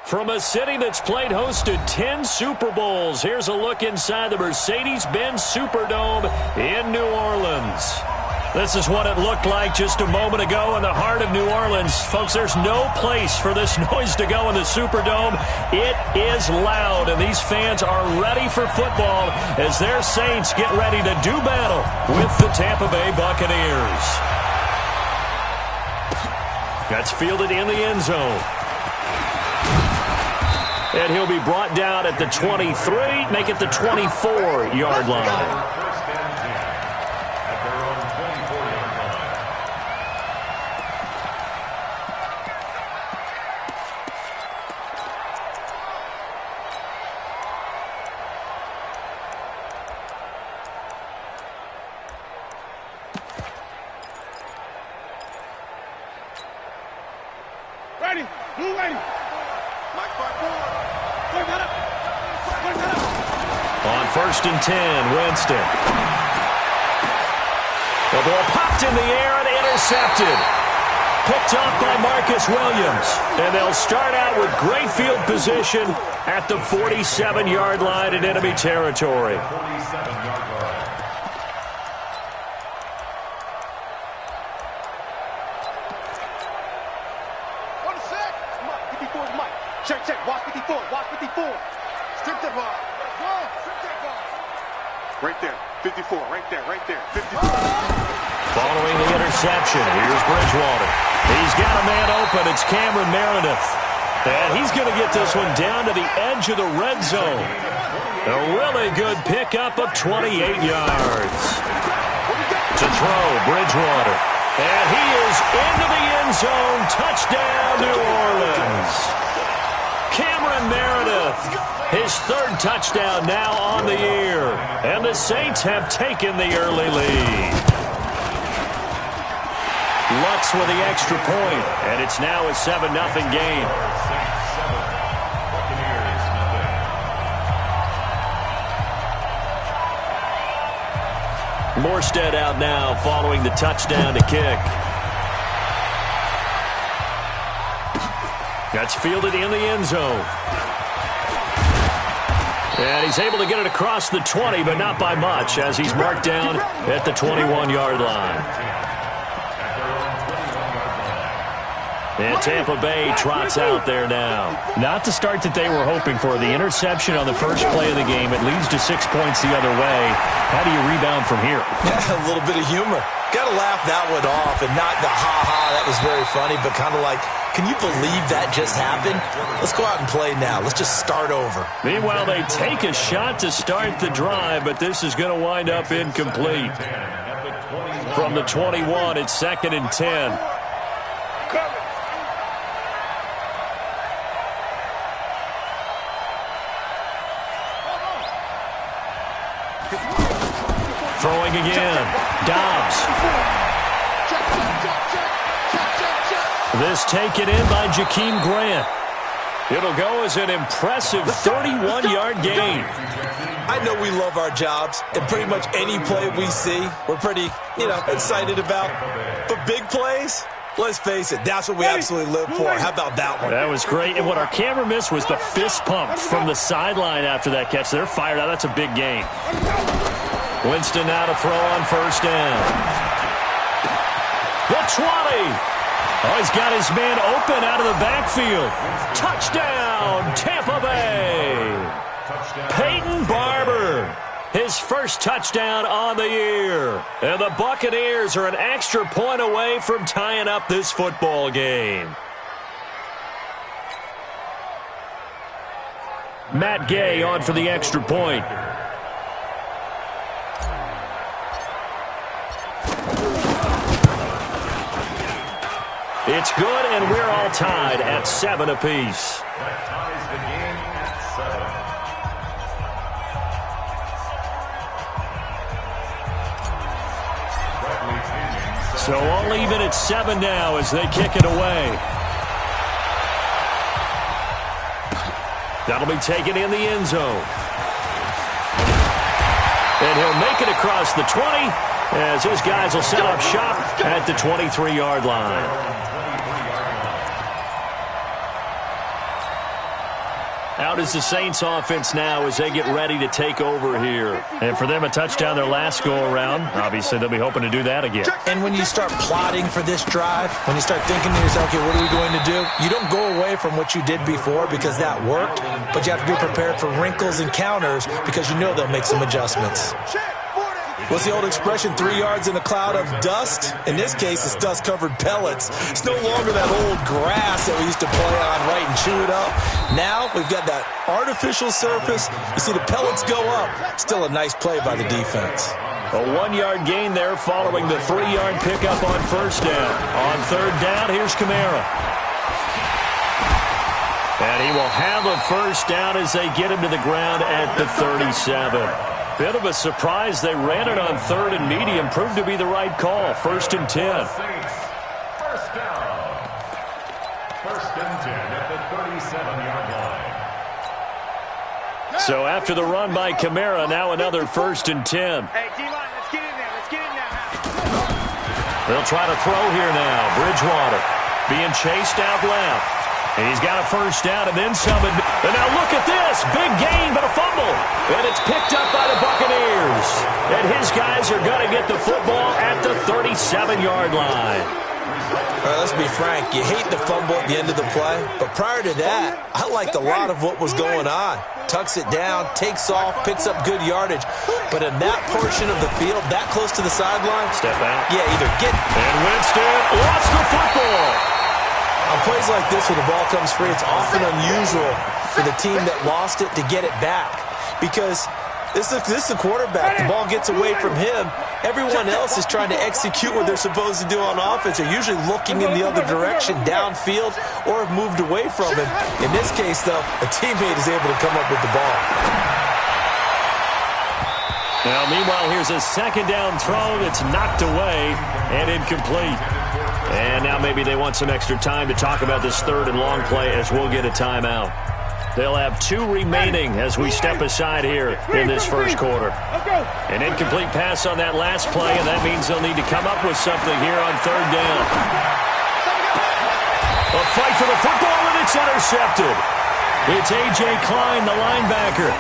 From a city that's played host to 10 Super Bowls, here's a look inside the Mercedes-Benz Superdome in New Orleans. This is what it looked like just a moment ago in the heart of New Orleans. Folks, there's no place for this noise to go in the Superdome. It is loud, and these fans are ready for football as their Saints get ready to do battle with the Tampa Bay Buccaneers. That's fielded in the end zone. And he'll be brought down at the 23, make it the 24-yard line. On 1st and 10, Winston. The ball popped in the air and intercepted. Picked up by Marcus Williams. And they'll start out with great field position at the 47-yard line in enemy territory. Check. Watch 54. Strip the ball. Right there. 54. Right there. 54. Following the interception, here's Bridgewater. He's got a man open. It's Cameron Meredith. And he's going to get this one down to the edge of the red zone. A really good pickup of 28 yards. To throw, Bridgewater. And he is into the end zone. Touchdown, New Orleans. Cameron Meredith, his third touchdown now on the year. And the Saints have taken the early lead. Lutz with the extra point, and it's now a 7-0 game. Morstead out now following the touchdown to kick. That's fielded in the end zone. And he's able to get it across the 20, but not by much, as he's marked down at the 21-yard line. And Tampa Bay trots out there now. Not the start that they were hoping for. The interception on the first play of the game. It leads to 6 points the other way. How do you rebound from here? Yeah, a little bit of humor. Got to laugh that one off, and not the ha-ha, that was very funny, but kind of like, can you believe that just happened? Let's go out and play now. Let's just start over. Meanwhile, they take a shot to start the drive, but this is going to wind up incomplete. From the 21, it's 2nd and 10. Throwing again. Dobbs. This taken in by Jakeem Grant. It'll go as an impressive 31-yard gain. I know we love our jobs, and pretty much any play we see, we're pretty, excited about. But big plays, let's face it, that's what we absolutely live for. How about that one? That was great. And what our camera missed was the fist pump from the sideline after that catch. They're fired out. That's a big gain. Winston now to throw on 1st down. The 20. Oh, he's got his man open out of the backfield. Touchdown, Tampa Bay. Peyton Barber, his first touchdown on the year. And the Buccaneers are an extra point away from tying up this football game. Matt Gay on for the extra point. It's good, and we're all tied at 7 apiece. That ties the game at 7. So all even at 7 now as they kick it away. That'll be taken in the end zone. And he'll make it across the 20 as his guys will set up shop at the 23-yard line. Out is the Saints offense now as they get ready to take over here. And for them, a touchdown their last go-around. Obviously, they'll be hoping to do that again. And when you start plotting for this drive, when you start thinking to yourself, okay, what are we going to do? You don't go away from what you did before because that worked, but you have to be prepared for wrinkles and counters because you know they'll make some adjustments. What's the old expression, 3 yards in a cloud of dust? In this case, it's dust-covered pellets. It's no longer that old grass that we used to play on, right, and chew it up. Now we've got that artificial surface. You see the pellets go up. Still a nice play by the defense. A 1-yard gain there following the 3-yard pickup on first down. On third down, here's Kamara. And he will have a first down as they get him to the ground at the 37. Bit of a surprise. They ran it on third and medium. Proved to be the right call. 1st and 10. First down. 1st and 10 at the 37-yard line. So after the run by Kamara, now another 1st and 10. Hey, D-line, let's get in there. Let's get in there. They'll try to throw here now. Bridgewater being chased out left. And he's got a first down and then some. And now look at this. Big gain, but a fumble. And it's picked up by the Buccaneers. And his guys are going to get the football at the 37-yard line. All right, let's be frank. You hate the fumble at the end of the play. But prior to that, I liked a lot of what was going on. Tucks it down, takes off, picks up good yardage. But in that portion of the field, that close to the sideline. Step out. Yeah, either get. And Winston lost the football. On plays like this where the ball comes free, it's often unusual for the team that lost it to get it back. Because this is the quarterback. The ball gets away from him. Everyone else is trying to execute what they're supposed to do on offense. They're usually looking in the other direction, downfield, or have moved away from him. In this case, though, a teammate is able to come up with the ball. Now, meanwhile, here's a second down throw that's knocked away and incomplete. And now maybe they want some extra time to talk about this third and long play as we'll get a timeout. They'll have 2 remaining as we step aside here in this first quarter. An incomplete pass on that last play, and that means they'll need to come up with something here on third down. A fight for the football, and it's intercepted. It's A.J. Klein, the linebacker.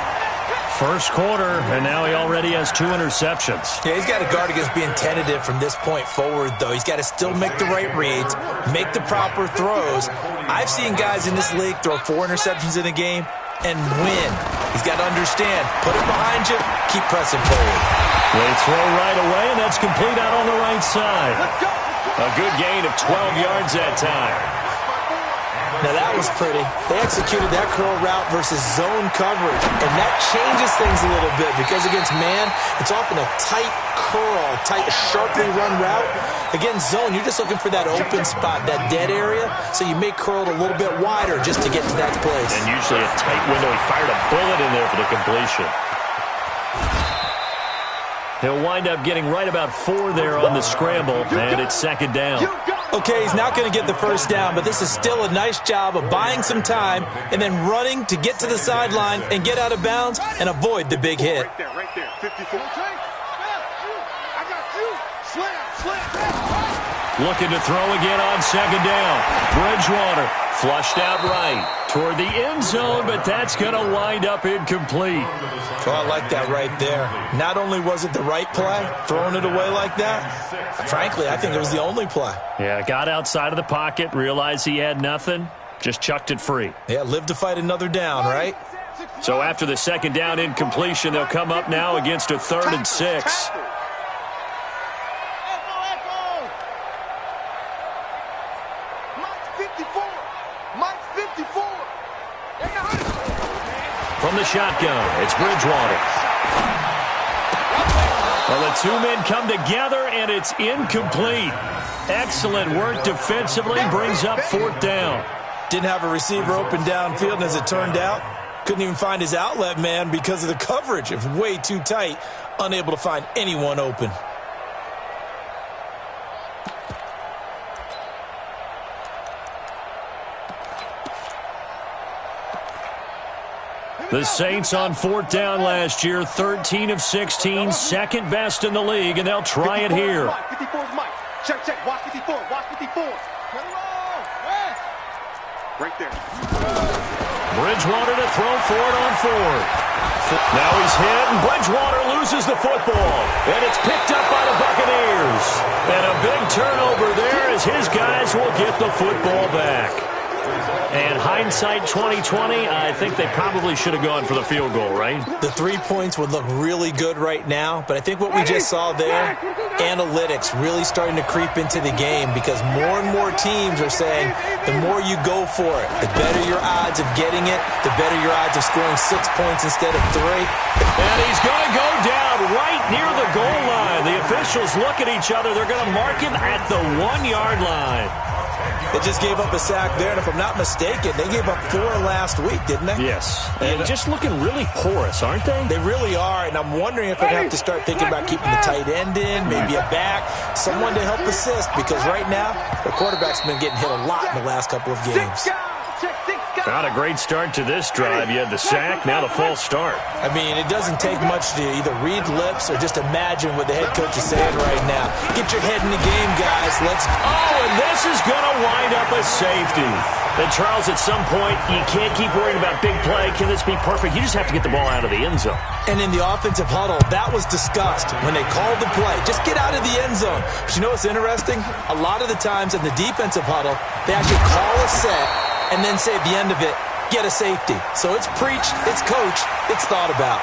First quarter, and now he already has 2 interceptions. Yeah, he's got to guard against being tentative from this point forward, though. He's got to still make the right reads, make the proper throws. I've seen guys in this league throw 4 interceptions in a game and win. He's got to understand, put it behind you, keep pressing forward. They throw right away, and that's complete out on the right side. A good gain of 12 yards that time. Now that was pretty. They executed that curl route versus zone coverage, and that changes things a little bit because against man, it's often a tight curl, tight, sharply run route. Against zone, you're just looking for that open spot, that dead area, so you may curl it a little bit wider just to get to that place. And usually a tight window. He fired a bullet in there for the completion. He'll wind up getting right about 4 there on the scramble, and it's second down. Okay, he's not going to get the first down, but this is still a nice job of buying some time and then running to get to the sideline and get out of bounds and avoid the big hit. Right there, 54. I got you. Slam. Looking to throw again on second down. Bridgewater flushed out right toward the end zone, but that's going to wind up incomplete. So I like that right there. Not only was it the right play, throwing it away like that, frankly, I think it was the only play. Yeah, got outside of the pocket, realized he had nothing, just chucked it free. Yeah, live to fight another down, right? So after the second down incompletion, they'll come up now against a 3rd and 6. From the shotgun, it's Bridgewater. Well, the 2 men come together, and it's incomplete. Excellent work defensively, brings up 4th down. Didn't have a receiver open downfield, and as it turned out, couldn't even find his outlet man because of the coverage. It was way too tight, unable to find anyone open. The Saints on 4th down last year, 13 of 16, second best in the league, and they'll try it here. 54 is Mike. Check. Watch 54. Right there. Bridgewater to throw for it on fourth. Now he's hit, and Bridgewater loses the football. And it's picked up by the Buccaneers. And a big turnover there as his guys will get the football back. And hindsight 2020, I think they probably should have gone for the field goal, right? The 3 points would look really good right now, but I think what we just saw there, analytics really starting to creep into the game because more and more teams are saying the more you go for it, the better your odds of getting it, the better your odds of scoring 6 points instead of 3. And he's going to go down right near the goal line. The officials look at each other. They're going to mark him at the 1-yard line. They just gave up a sack there, and if I'm not mistaken, they gave up 4 last week, didn't they? Yes. And just looking really porous, aren't they? They really are, and I'm wondering if they'd have to start thinking about keeping the tight end in, maybe a back, someone to help assist, because right now, the quarterback's been getting hit a lot in the last couple of games. Not a great start to this drive. You had the sack, now the false start. I mean, it doesn't take much to either read lips or just imagine what the head coach is saying right now. Get your head in the game, guys. Let's... Oh, and this is going to wind up a safety. And Charles, at some point, you can't keep worrying about big play. Can this be perfect? You just have to get the ball out of the end zone. And in the offensive huddle, that was discussed when they called the play. Just get out of the end zone. But you know what's interesting? A lot of the times in the defensive huddle, they actually call a set and then say at the end of it, get a safety. So it's preached, it's coached, it's thought about.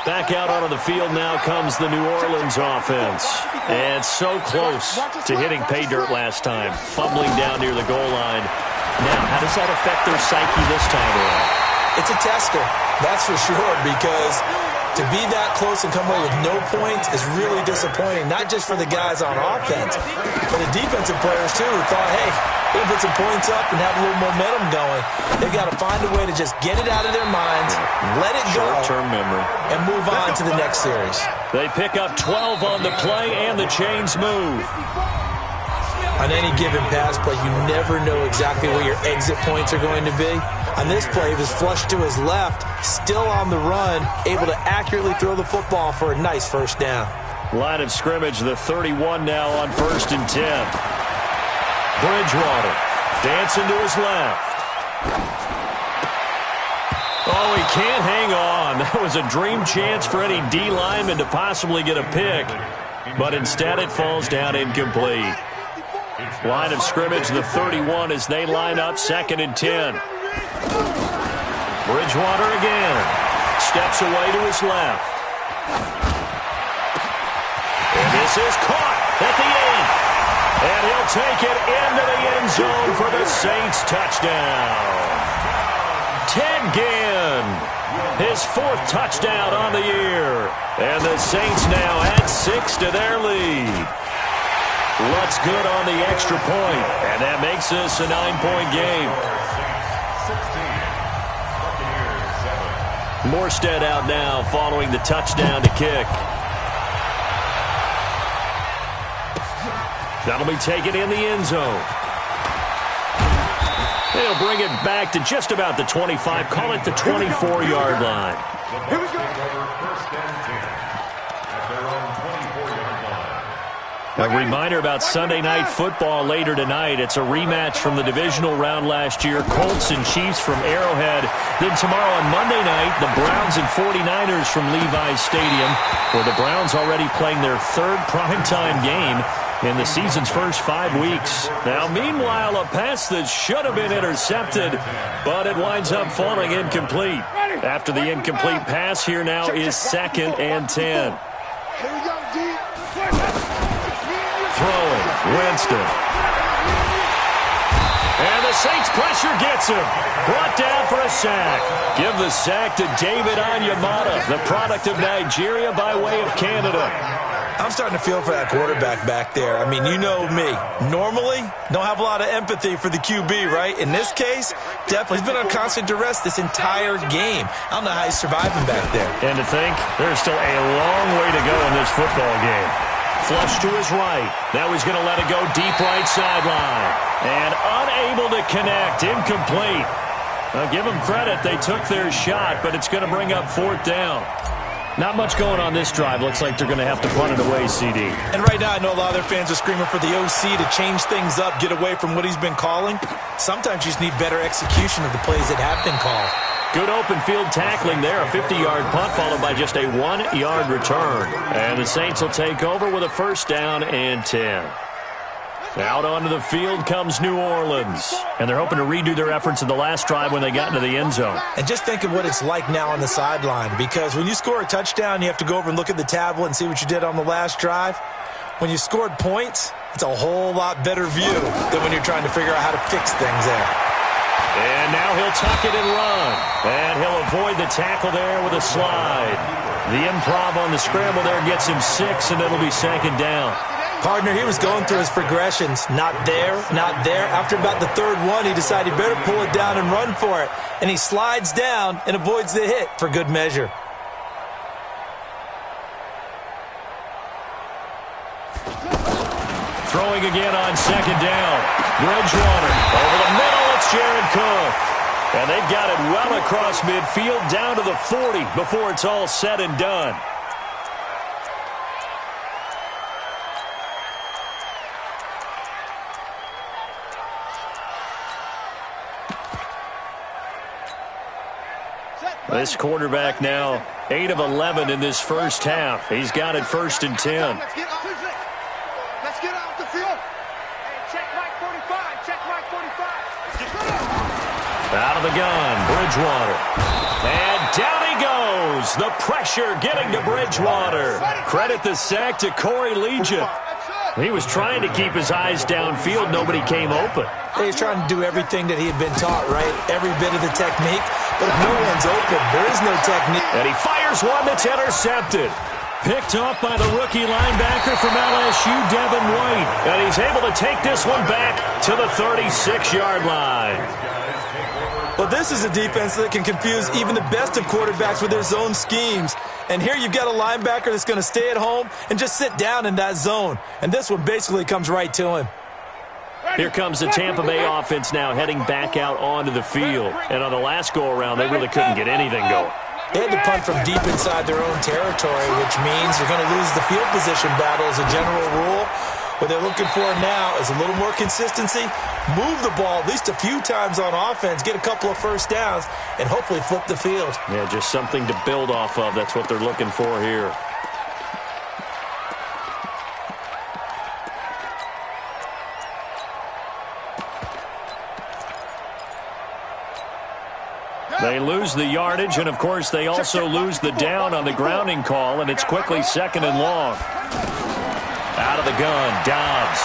Back out onto the field now comes the New Orleans offense. And so close to hitting pay dirt last time, fumbling down near the goal line. Now, how does that affect their psyche this time around? It's a tester, that's for sure, because to be that close and come away with no points is really disappointing, not just for the guys on offense, but the defensive players, too, who thought, hey, they put some points up and have a little momentum going. They've got to find a way to just get it out of their minds, let it go, short-term memory, and move on to the next series. They pick up 12 on the play, and the chains move. On any given pass play, you never know exactly where your exit points are going to be. On this play, he was flushed to his left, still on the run, able to accurately throw the football for a nice first down. Line of scrimmage, the 31 now on 1st and 10. Bridgewater dancing to his left. Oh, he can't hang on. That was a dream chance for any D lineman to possibly get a pick, but instead it falls down incomplete. Line of scrimmage, the 31 as they line up 2nd and 10. Bridgewater again. Steps away to his left. And this is caught at the 8. And he'll take it into the end zone for the Saints touchdown. Ted Ginn, his 4th touchdown on the year. And the Saints now add 6 to their lead. Looks good on the extra point, and that makes this a 9-point game. Morstead out now following the touchdown to kick. That'll be taken in the end zone. They'll bring it back to just about the 25, call it the 24-yard line. Here we go. A reminder about Sunday Night Football later tonight. It's a rematch from the divisional round last year, Colts and Chiefs from Arrowhead. Then tomorrow on Monday night, the Browns and 49ers from Levi's Stadium, where the Browns already playing their 3rd primetime game in the season's first 5 weeks. Now, meanwhile, a pass that should have been intercepted, but it winds up falling incomplete. After the incomplete pass, here now is 2nd and 10. Throwing, Winston. And the Saints pressure gets him. Brought down for a sack. Give the sack to David Onyemata, the product of Nigeria by way of Canada. I'm starting to feel for that quarterback back there. I mean, you know me. Normally, don't have a lot of empathy for the QB, right? In this case, definitely. He's been on constant duress this entire game. I don't know how he's surviving back there. And to think, there's still a long way to go in this football game. Flush to his right. Now he's going to let it go deep right sideline. And unable to connect. Incomplete. I'll give them credit. They took their shot, but it's going to bring up 4th down. Not much going on this drive. Looks like they're going to have to punt it away, CD. And right now, I know a lot of their fans are screaming for the OC to change things up, get away from what he's been calling. Sometimes you just need better execution of the plays that have been called. Good open field tackling there. A 50-yard punt followed by just a 1-yard return. And the Saints will take over with a first down and 10. Out onto the field comes New Orleans. And they're hoping to redo their efforts in the last drive when they got into the end zone. And just think of what it's like now on the sideline. Because when you score a touchdown, you have to go over and look at the tablet and see what you did on the last drive. When you scored points, it's a whole lot better view than when you're trying to figure out how to fix things there. And now he'll tuck it and run. And he'll avoid the tackle there with a slide. The improv on the scramble there gets him 6, and it'll be second down. Partner, he was going through his progressions. Not there, not there. After about the third one, he decided he better pull it down and run for it. And he slides down and avoids the hit for good measure. Throwing again on second down. Bridgewater over the middle. It's Jared Cook. And they've got it well across midfield down to the 40 before it's all said and done. This quarterback now 8 of 11 in this first half. He's got it first and 10. Let's get off the field. Hey, check Mike 45. Check Mike 45. Out of the gun, Bridgewater. And down he goes. The pressure getting to Bridgewater. Credit the sack to Corey Legion. He was trying to keep his eyes downfield. Nobody came open. He's trying to do everything that he had been taught, right? Every bit of the technique. But if no one's open, there is no technique. And he fires one that's intercepted. Picked off by the rookie linebacker from LSU, Devin White. And he's able to take this one back to the 36-yard line. Well, this is a defense that can confuse even the best of quarterbacks with their zone schemes. And here you've got a linebacker that's going to stay at home and just sit down in that zone. And this one basically comes right to him. Here comes the Tampa Bay offense now heading back out onto the field. And on the last go-around, they really couldn't get anything going. They had to punt from deep inside their own territory, which means you're going to lose the field position battle as a general rule. What they're looking for now is a little more consistency, move the ball at least a few times on offense, get a couple of first downs, and hopefully flip the field. Yeah, just something to build off of. That's what they're looking for here. They lose the yardage, and, of course, they also lose the down on the grounding call, and it's quickly second and long. Out of the gun, Dobbs.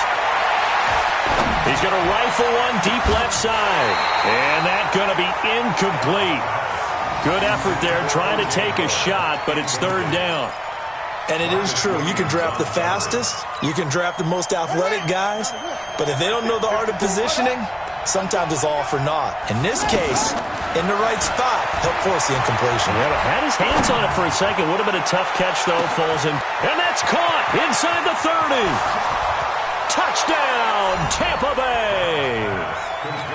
He's going to rifle one deep left side, and that's going to be incomplete. Good effort there trying to take a shot, but it's third down. And it is true. You can draft the fastest. You can draft the most athletic guys. But if they don't know the art of positioning, sometimes it's all for naught. In this case, in the right spot, he'll force the incompletion. Yeah, had his hands on it for a second. Would have been a tough catch, though. Falls in. And that's caught inside the 30. Touchdown, Tampa Bay.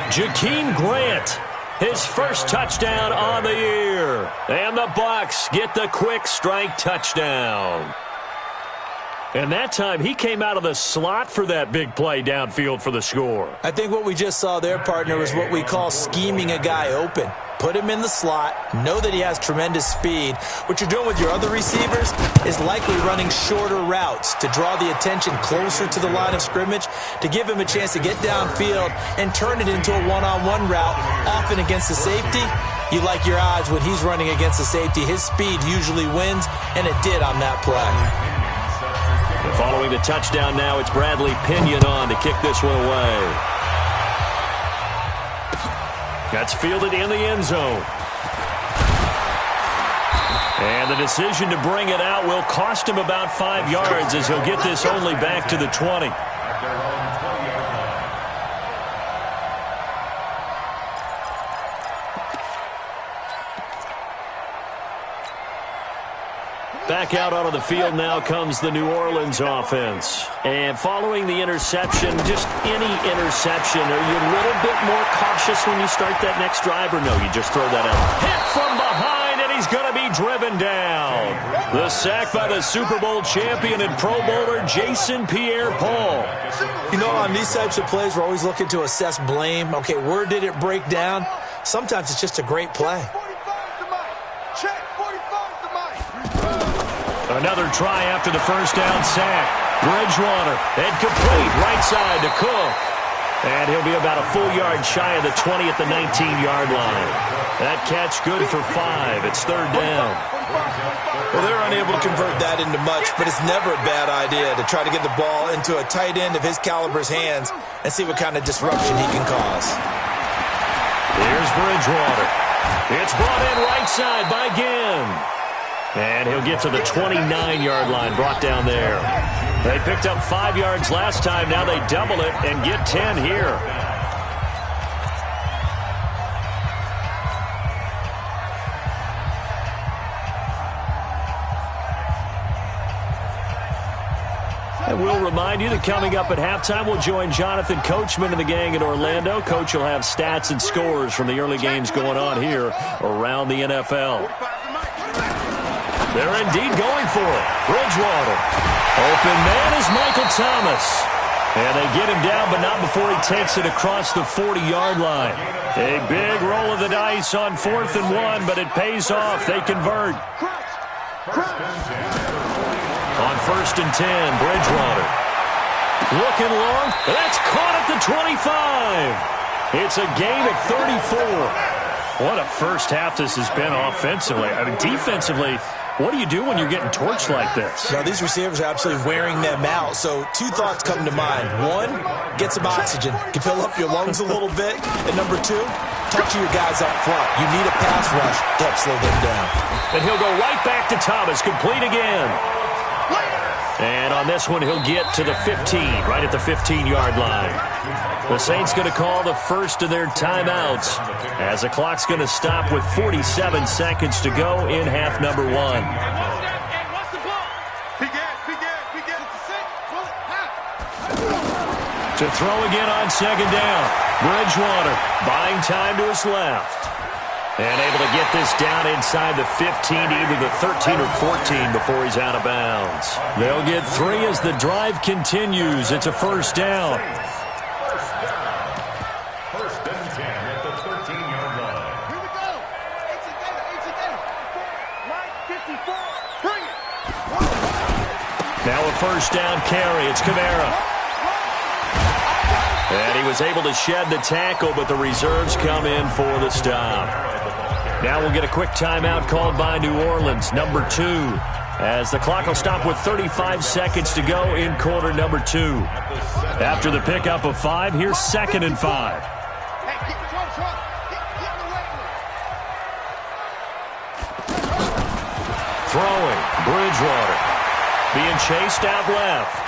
Jakeem Grant, his first touchdown on the year. And the Bucs get the quick strike touchdown. And that time, he came out of the slot for that big play downfield for the score. I think what we just saw there, partner, is what we call scheming a guy open. Put him in the slot, know that he has tremendous speed. What you're doing with your other receivers is likely running shorter routes to draw the attention closer to the line of scrimmage, to give him a chance to get downfield and turn it into a one-on-one route, often against the safety. You like your odds when he's running against the safety. His speed usually wins, and it did on that play. Following the touchdown now, it's Bradley Pinion on to kick this one away. That's fielded in the end zone. And the decision to bring it out will cost him about 5 yards as he'll get this only back to the 20. Back out onto the field now comes the New Orleans offense. And following the interception, just any interception, are you a little bit more cautious when you start that next drive, or no, you just throw that out? Hit from behind, and he's going to be driven down. The sack by the Super Bowl champion and Pro Bowler Jason Pierre-Paul. You know, on these types of plays, we're always looking to assess blame. Okay, where did it break down? Sometimes it's just a great play. Another try after the first down sack. Bridgewater, and complete, right side to Cook. And he'll be about a full yard shy of the 20 at the 19-yard line. That catch good for 5. It's third down. Well, they're unable to convert that into much, but it's never a bad idea to try to get the ball into a tight end of his caliber's hands and see what kind of disruption he can cause. Here's Bridgewater. It's brought in right side by Ginn. And he'll get to the 29-yard line, brought down there. They picked up 5 yards last time. Now they double it and get 10 here. And we'll remind you that coming up at halftime, we'll join Jonathan Coachman and the gang in Orlando. Coach will have stats and scores from the early games going on here around the NFL. They're indeed going for it. Bridgewater. Open man is Michael Thomas. And they get him down, but not before he takes it across the 40-yard line. A big roll of the dice on 4th and 1, but it pays off. They convert. On 1st and 10, Bridgewater. Looking long. That's caught at the 25. It's a gain of 34. What a first half this has been offensively. I mean, defensively, what do you do when you're getting torched like this? Now, these receivers are absolutely wearing them out. So 2 thoughts come to mind. 1, get some oxygen. You can fill up your lungs a little bit. And number 2, talk to your guys up front. You need a pass rush to help slow them down. And he'll go right back to Thomas, complete again. And on this one, he'll get to the 15, right at the 15-yard line. The Saints going to call the first of their timeouts as the clock's going to stop with 47 seconds to go in half number 1. To throw again on 2nd down. Bridgewater buying time to his left. And able to get this down inside the 15 to either the 13 or 14 before he's out of bounds. They'll get 3 as the drive continues. It's a first down. First and 10 at the 13-yard line. Here we go. Line 54. Bring it. Now a first down carry. It's Kamara. And he was able to shed the tackle, but the reserves come in for the stop. Now we'll get a quick timeout called by New Orleans, number 2, as the clock will stop with 35 seconds to go in quarter number 2. After the pickup of 5, here's 2nd and 5. Throwing, Bridgewater, being chased out left.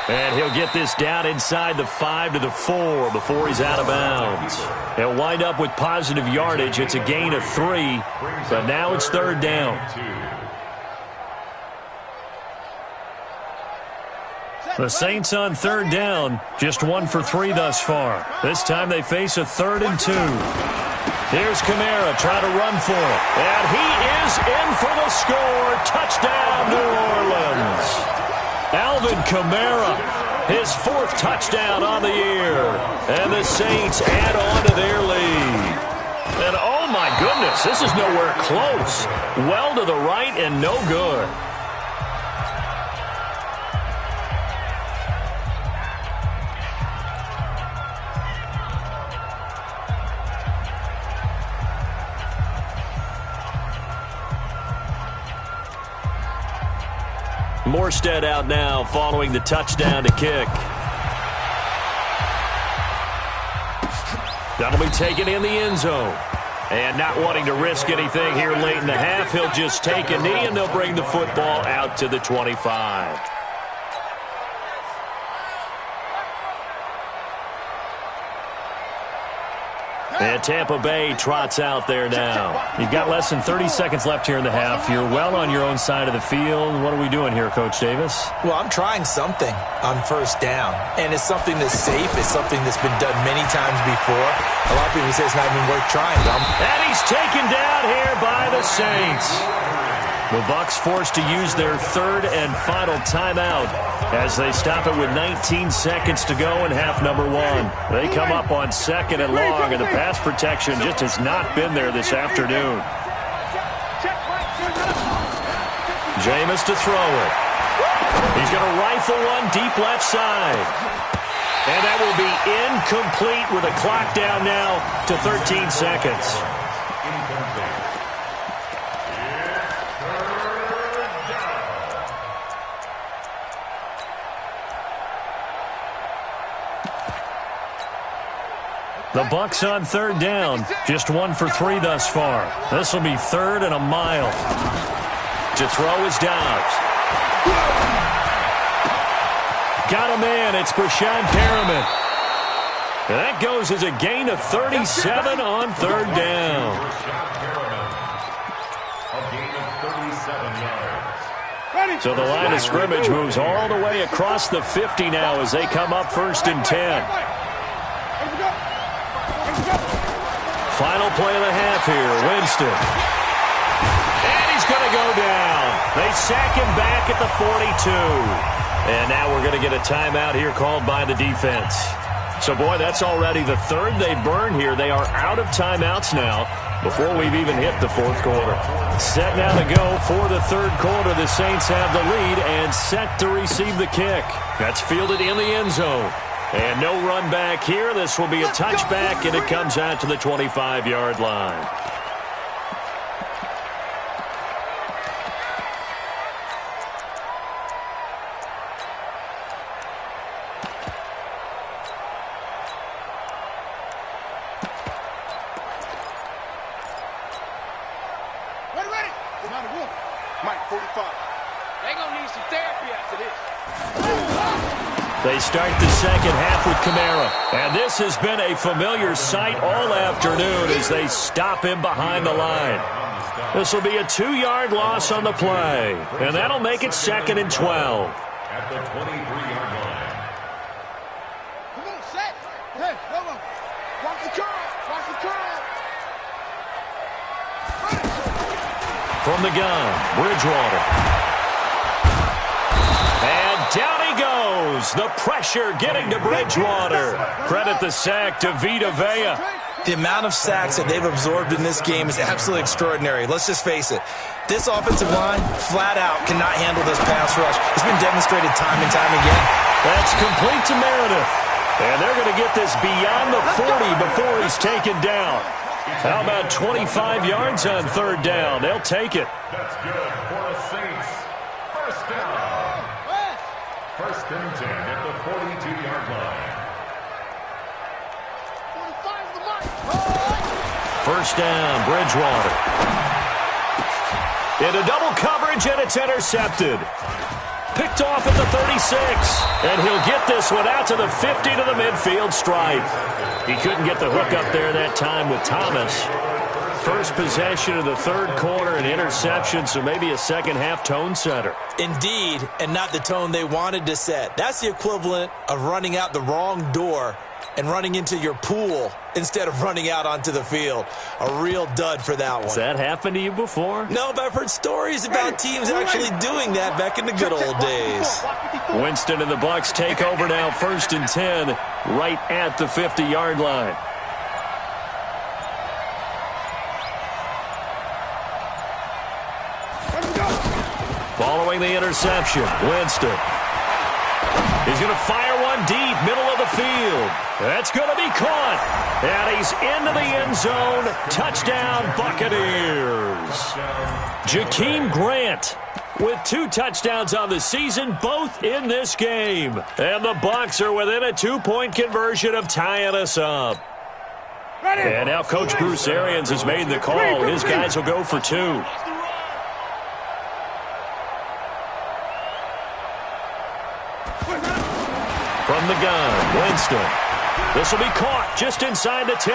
And he'll get this down inside the 5 to the 4 before he's out of bounds. He'll wind up with positive yardage. It's a gain of 3, but now it's third down. The Saints on third down, just 1 for 3 thus far. This time they face a 3rd and 2. Here's Kamara trying to run for it. And he is in for the score. Touchdown, New Orleans. Alvin Kamara, his 4th touchdown on the year. And the Saints add on to their lead. And oh my goodness, this is nowhere close. Well to the right and no good. Morstead out now following the touchdown to kick. That'll be taken in the end zone. And not wanting to risk anything here late in the half, he'll just take a knee and they'll bring the football out to the 25. And Tampa Bay trots out there now. You've got less than 30 seconds left here in the half. You're well on your own side of the field. What are we doing here, Coach Davis? Well, I'm trying something on first down, and it's something that's safe. It's something that's been done many times before. A lot of people say it's not even worth trying, Dom. And he's taken down here by the Saints. The Bucs forced to use their third and final timeout as they stop it with 19 seconds to go in half number one. They come up on second and long, and the pass protection just has not been there this afternoon. Jameis to throw it. He's going to rifle one deep left side. And that will be incomplete with a clock down now to 13 seconds. The Bucs on third down, just 1 for 3 thus far. This will be third and a mile. To throw is Dobbs. Got a man, it's Brashad Perriman. And that goes as a gain of 37 on third down. So the line of scrimmage moves all the way across the 50 now as they come up first and 10. Final play of the half here, Winston. And he's going to go down. They sack him back at the 42. And now we're going to get a timeout here called by the defense. So, boy, that's already the third they burn here. They are out of timeouts now before we've even hit the fourth quarter. Set now to go for the third quarter. The Saints have the lead and set to receive the kick. That's fielded in the end zone. And no run back here. This will be a touchback, and it comes out to the 25-yard line. Ready? Mike, 45. They gonna need some therapy after this. They start the second half with Kamara. And this has been a familiar sight all afternoon as they stop him behind the line. This will be a 2-yard loss on the play. And that'll make it second and 12. At the 23-yard line. Come on, set. Hey, no. Watch the curl. Watch the curl. From the gun, Bridgewater. And down he goes. The pressure getting to Bridgewater. Credit the sack to Vita Vea. The amount of sacks that they've absorbed in this game is absolutely extraordinary. Let's just face it. This offensive line, flat out, cannot handle this pass rush. It's been demonstrated time and time again. That's complete to Meredith. And they're going to get this beyond the 40 before he's taken down. How about 25 yards on third down? They'll take it. That's good for the Saints. First down. First and 10 at the 42-yard line. 45's the mark. First down, Bridgewater. Into double coverage, and it's intercepted. Picked off at the 36. And he'll get this one out to the 50 to the midfield stripe. He couldn't get the hook up there that time with Thomas. First possession of the third quarter, an interception, so maybe a second-half tone setter. Indeed, and not the tone they wanted to set. That's the equivalent of running out the wrong door and running into your pool instead of running out onto the field. A real dud for that one. Has that happened to you before? No, but I've heard stories about teams actually doing that back in the good old days. Winston and the Bucs take over now, first and 10, right at the 50-yard line. Following the interception, Winston. He's going to fire one deep, middle of the field. That's going to be caught. And he's into the end zone. Touchdown, Buccaneers. Jakeem Grant with 2 touchdowns on the season, both in this game. And the Bucs are within a 2-point conversion of tying us up. And now Coach Bruce Arians has made the call. His guys will go for 2. From the gun, Winston. This will be caught just inside the 10.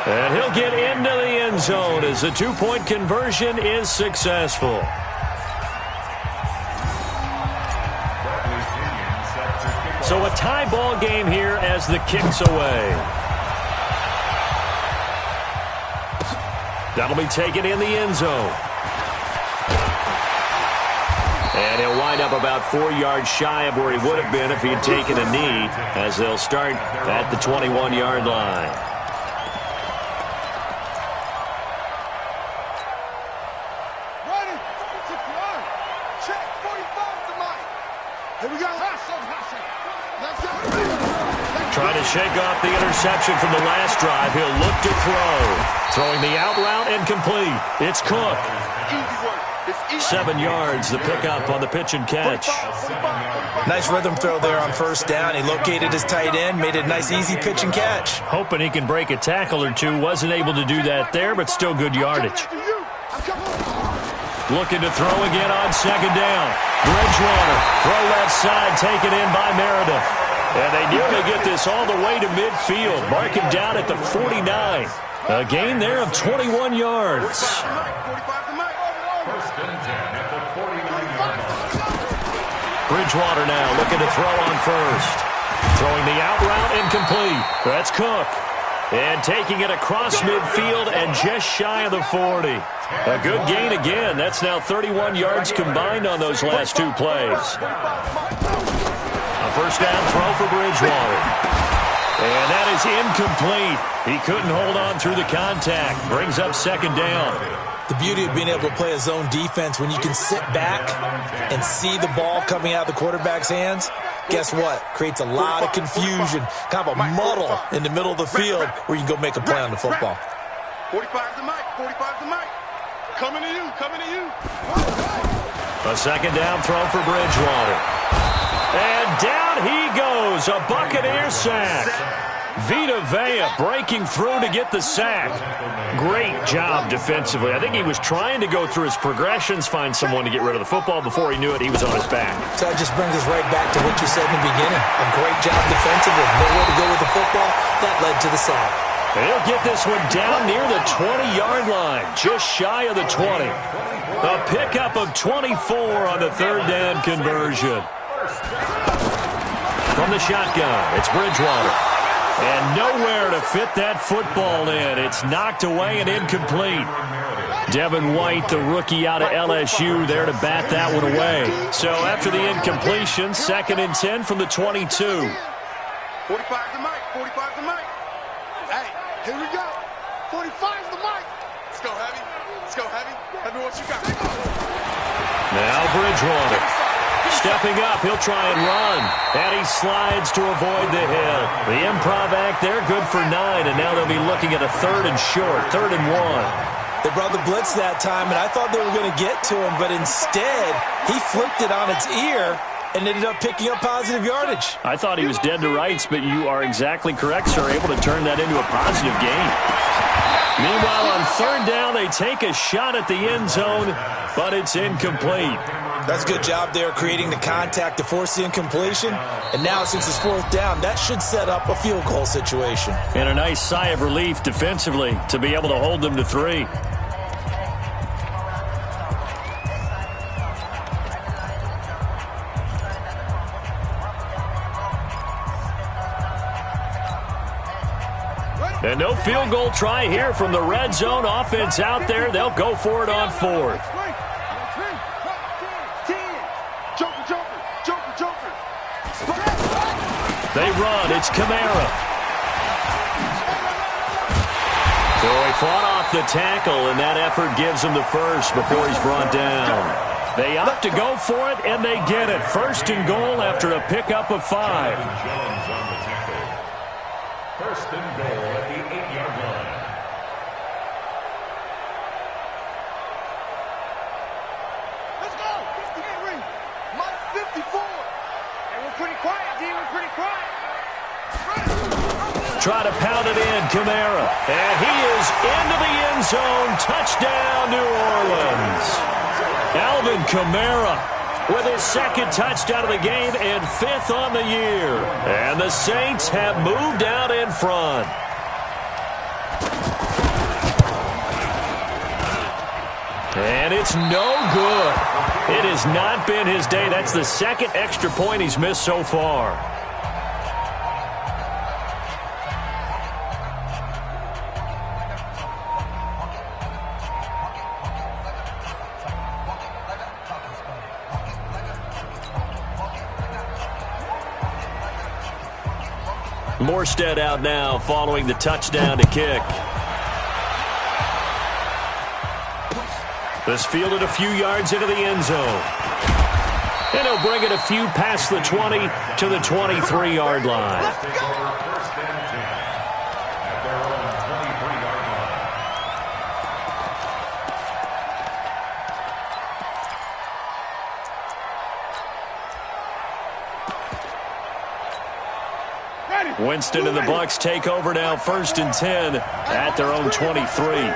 And he'll get into the end zone as the two-point conversion is successful. So a tie ball game here as the kick's away. That'll be taken in the end zone. And he'll wind up about 4 yards shy of where he would have been if he had taken a knee, as they'll start at the 21-yard line. Ready? Check 45 to Mike. Here we go. Let's go. Trying to shake off the interception from the last drive. He'll look to throw. Throwing the out route and complete. It's Cook. Easy work. 7 yards, the pickup on the pitch and catch. Nice rhythm throw there on first down. He located his tight end, made a nice easy pitch and catch. Hoping he can break a tackle or two. Wasn't able to do that there, but still good yardage. Looking to throw again on second down. Bridgewater, throw left side, taken in by Meredith. And they nearly get this all the way to midfield. Mark him down at the 49. A gain there of 21 yards. First and 10 at the 49-yard line. Bridgewater now looking to throw on first. Throwing the out route incomplete. That's Cook. And taking it across midfield and just shy of the 40. A good gain again. That's now 31 yards combined on those last two plays. A first down throw for Bridgewater. And that is incomplete. He couldn't hold on through the contact. Brings up second down. The beauty of being able to play a zone defense when you can sit back and see the ball coming out of the quarterback's hands, guess what? Creates a lot of confusion, kind of a muddle in the middle of the field where you can go make a play on the football. 45 to Mike. 45 to Mike. Coming to you. Coming to you. A second down throw for Bridgewater. And down he goes. A Buccaneer sack. Vita Vea breaking through to get the sack. Great job defensively. I think he was trying to go through his progressions, find someone to get rid of the football. Before he knew it, he was on his back. So that just brings us right back to what you said in the beginning. A great job defensively. Nowhere to go with the football. That led to the sack. And he'll get this one down near the 20-yard line, just shy of the 20. A pickup of 24 on the third down conversion. From the shotgun, it's Bridgewater. And nowhere to fit that football in. It's knocked away and incomplete. Devin White, the rookie out of LSU, there to bat that one away. So after the incompletion, second and 10 from the 22. 45 to Mike. 45 to Mike. Hey, here we go. 45 to Mike. Let's go heavy. Let's go heavy. Let me what you got. Now Bridgewater. Stepping up, he'll try and run. And he slides to avoid the hit. The improv act there, good for 9. And now they'll be looking at a third and short, 3rd and 1. They brought the blitz that time, and I thought they were going to get to him, but instead, he flipped it on its ear and ended up picking up positive yardage. I thought he was dead to rights, but you are exactly correct, sir, able to turn that into a positive gain. Meanwhile, on third down, they take a shot at the end zone, but it's incomplete. That's a good job there, creating the contact to force the incompletion. And now, since it's fourth down, that should set up a field goal situation. And a nice sigh of relief defensively to be able to hold them to 3. And no field goal try here from the red zone offense out there. They'll go for it on 4th. They run. It's Kamara. So he fought off the tackle, and that effort gives him the first before he's brought down. They opt to go for it, and they get it. 1st and goal after a pickup of 5. First and goal at the 8-yard line. Let's go. 53. Mike 54. And we're pretty quiet, D. We're pretty quiet. Try to pound it in, Kamara. And he is into the end zone. Touchdown, New Orleans. Alvin Kamara with his second touchdown of the game and 5th on the year. And the Saints have moved out in front. And it's no good. It has not been his day. That's the second extra point he's missed so far. Morstead out now following the touchdown to kick. This fielded a few yards into the end zone. And he'll bring it a few past the 20 to the 23-yard line. First and 10 at their own 23-yard Ready. Winston and the Bucs take over now, 1st and 10 at their own 23.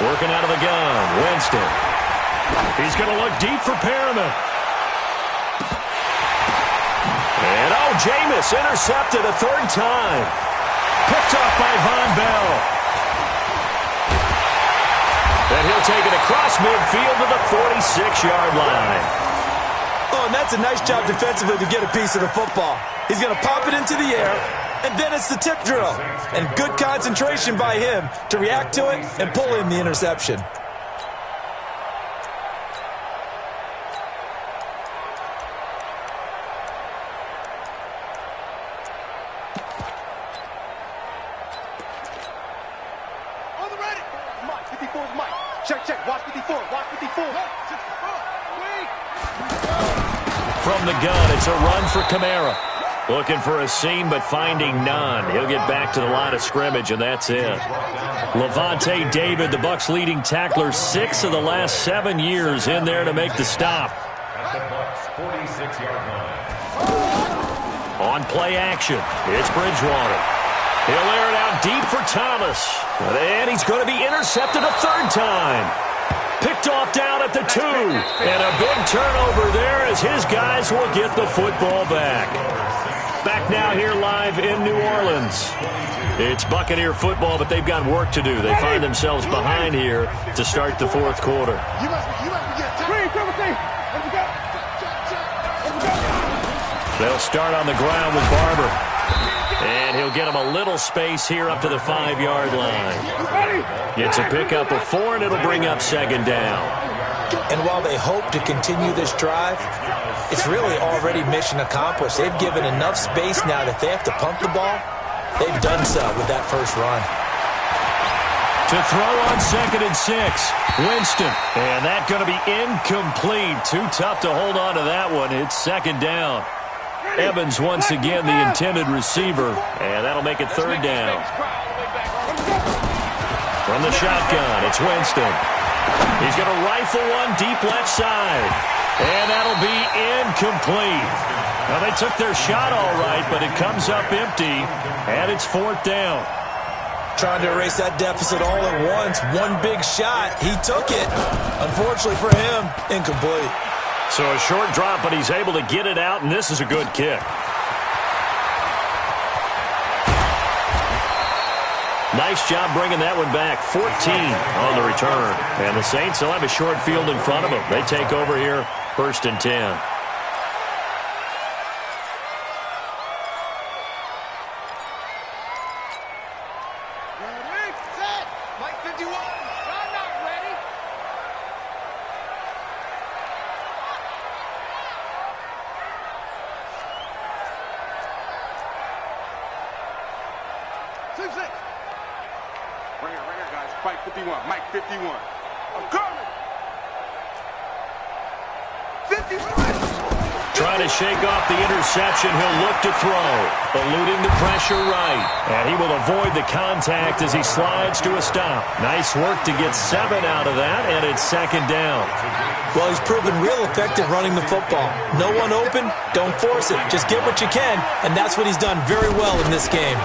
Working out of the gun, Winston. He's going to look deep for Perriman. And Jameis intercepted a 3rd time. Picked off by Von Bell. And he'll take it across midfield to the 46-yard line. Oh, and that's a nice job defensively to get a piece of the football. He's going to pop it into the air, and then it's the tip drill. And good concentration by him to react to it and pull in the interception. On the ready. Mike, 54 is Mike. Check. Watch 54. Watch 54. From the gun, it's a run for Kamara. Looking for a seam, but finding none. He'll get back to the line of scrimmage, and that's it. Levante David, the Bucs' leading tackler, 6 of the last 7 years in there to make the stop. At the Bucs' 46-yard line. On play action, it's Bridgewater. He'll air it out deep for Thomas. And he's going to be intercepted a 3rd time. Picked off down at the 2. And a big turnover there as his guys will get the football back. Back now here live in New Orleans. It's Buccaneer football, but they've got work to do. They find themselves behind here to start the 4th quarter. They'll start on the ground with Barber. And he'll get him a little space here up to the 5-yard line. Gets a pickup of 4, and it'll bring up 2nd down. And while they hope to continue this drive, it's really already mission accomplished. They've given enough space now that they have to punt the ball. They've done so with that first run. To throw on 2nd and 6, Winston. And that's going to be incomplete. Too tough to hold on to that one. It's 2nd down. Evans once again the intended receiver, and that'll make it 3rd down. From the shotgun, it's Winston. He's going to rifle one deep left side, and that'll be incomplete. Now, they took their shot all right, but it comes up empty, and it's 4th down. Trying to erase that deficit all at once. One big shot. He took it. Unfortunately for him, incomplete. So a short drop, but he's able to get it out, and this is a good kick. Nice job bringing that one back. 14 on the return. And the Saints will have a short field in front of them. They take over here, 1st and 10. Mike 51. I'm not ready. Right here, guys. Mike 51. Mike 51. I'm coming. 51. Trying to shake off the interception. He'll look to throw. Eluding the pressure right. And he will avoid the contact as he slides to a stop. Nice work to get 7 out of that, and it's 2nd down. Well, he's proven real effective running the football. No one open, don't force it. Just get what you can, and that's what he's done very well in this game.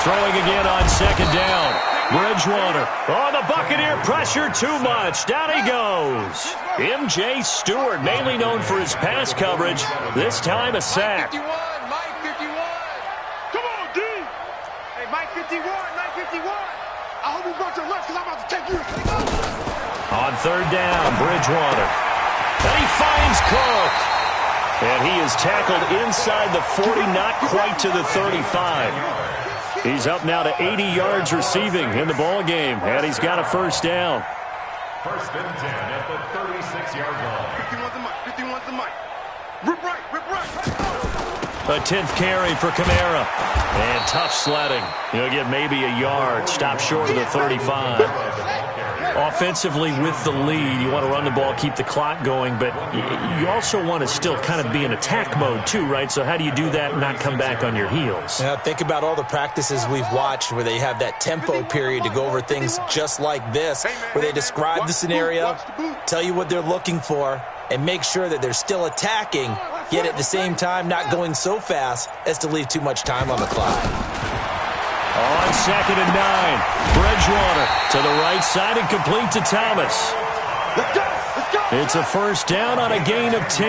Throwing again on second down. Bridgewater. Oh, the Buccaneer pressure too much. Down he goes. M.J. Stewart, mainly known for his pass coverage, this time a sack. Mike 51, Mike 51. Come on, D. Hey, Mike 51, Mike 51. I hope you brought your left because I'm about to take you. On third down, Bridgewater. And he finds Cook. And he is tackled inside the 40, not quite to the 35. He's up now to 80 yards receiving in the ball game, and he's got a first down. First and 10 at the 36-yard line. 51's the Mike, 51's the Mike. Rip right, rip right. A 10th carry for Kamara. And tough sledding. He'll get maybe a yard. Stop short of the 35. Offensively with the lead, you want to run the ball, keep the clock going, but you also want to still kind of be in attack mode too, right? So how do you do that and not come back on your heels? Yeah, think about all the practices we've watched where they have that tempo period to go over things just like this, where they describe the scenario, tell you what they're looking for, and make sure that they're still attacking, yet at the same time not going so fast as to leave too much time on the clock. On second and 9, Bridgewater to the right side and complete to Thomas. Let's go, let's go. It's a first down on a gain of 10.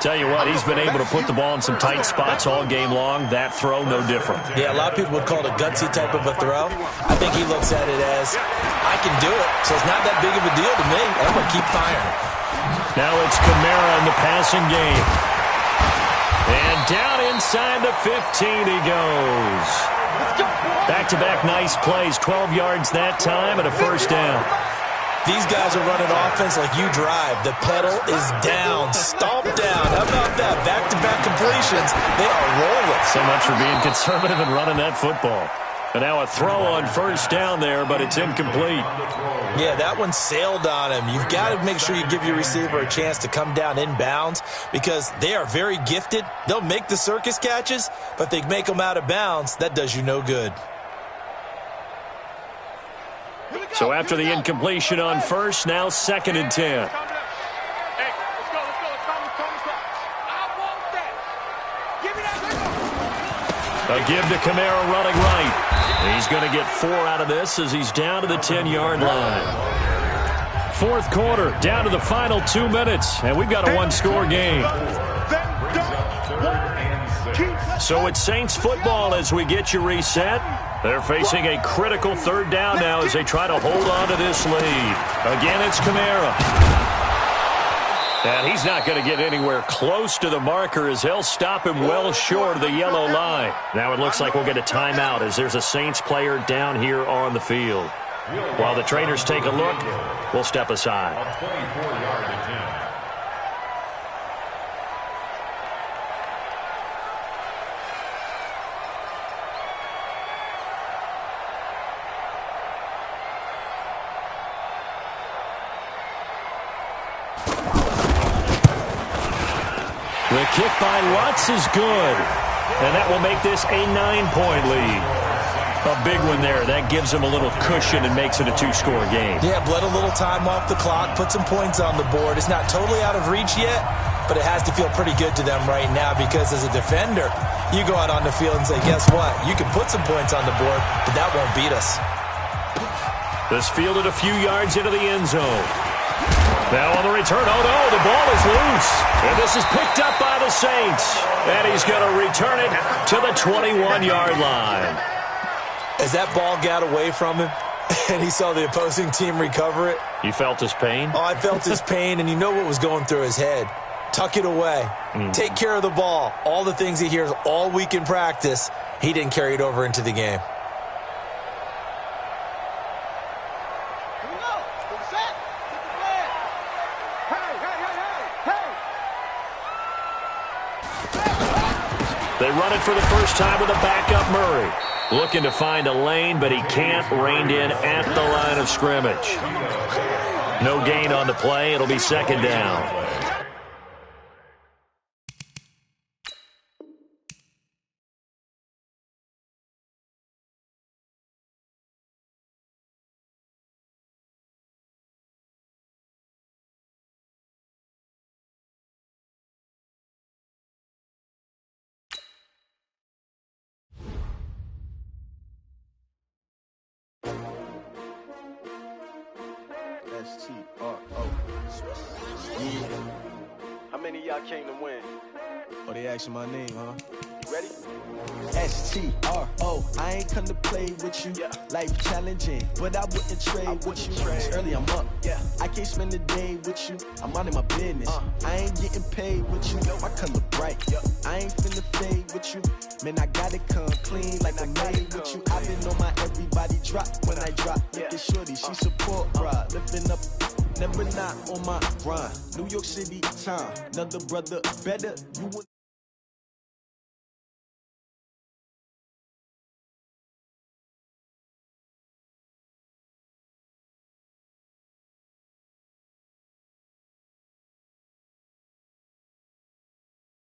Tell you what, he's been able to put the ball in some tight spots all game long. That throw, no different. Yeah, a lot of people would call it a gutsy type of a throw. I think he looks at it as, I can do it, so it's not that big of a deal to me. I'm going to keep firing. Now it's Kamara in the passing game. And down inside the 15 he goes. Back-to-back nice plays, 12 yards that time and a first down. These guys are running offense like you drive. The pedal is down, stomp down. How about that? Back-to-back completions. They are rolling. So much for being conservative and running that football. And now a throw on first down there, but it's incomplete. Yeah, that one sailed on him. You've got to make sure you give your receiver a chance to come down inbounds because they are very gifted. They'll make the circus catches, but if they make them out of bounds, that does you no good. So after the incompletion on first, now second and 10. Hey, let's go, let's go, let's go. I want that. Give me that. A give to Kamara running right. He's going to get 4 out of this as he's down to the 10-yard line. Fourth quarter, down to the final 2 minutes, and we've got a one-score game. So it's Saints football as we get you reset. They're facing a critical third down now as they try to hold on to this lead. Again, it's Kamara. And he's not going to get anywhere close to the marker as they'll stop him well short of the yellow line. Now it looks like we'll get a timeout as there's a Saints player down here on the field. While the trainers take a look, we'll step aside. A 24-yard attempt. The kick by Lutz is good. And that will make this a 9-point lead. A big one there. That gives him a little cushion and makes it a 2-score game. Yeah, bled a little time off the clock, put some points on the board. It's not totally out of reach yet, but it has to feel pretty good to them right now because as a defender, you go out on the field and say, guess what? You can put some points on the board, but that won't beat us. This fielded a few yards into the end zone. Now on the return, oh no, the ball is loose. And this is picked up by the Saints. And he's going to return it to the 21-yard line. As that ball got away from him and he saw the opposing team recover it. You felt his pain? Oh, I felt his pain, and you know what was going through his head. Tuck it away. Take care of the ball. All the things he hears all week in practice, he didn't carry it over into the game. They run it for the first time with a backup Murray. Looking to find a lane, but he can't. Reined in at the line of scrimmage. No gain on the play. It'll be second down. S-T-R-O. Yeah. How many of y'all came to win? Oh, they asking my name, huh? Ready? S-T-R-O. I ain't come to play with you. Life challenging, but I wouldn't trade with you. It's early, I'm up. I can't spend the day with you. I'm out of my business. I ain't getting paid with you. My color bright. I ain't finna fade with you. Man, I gotta come clean like I made with you. I been on my everybody drop when I drop. Look at shorty, she support ride. Lifting up, never not on my grind. New York City time. Another brother better. You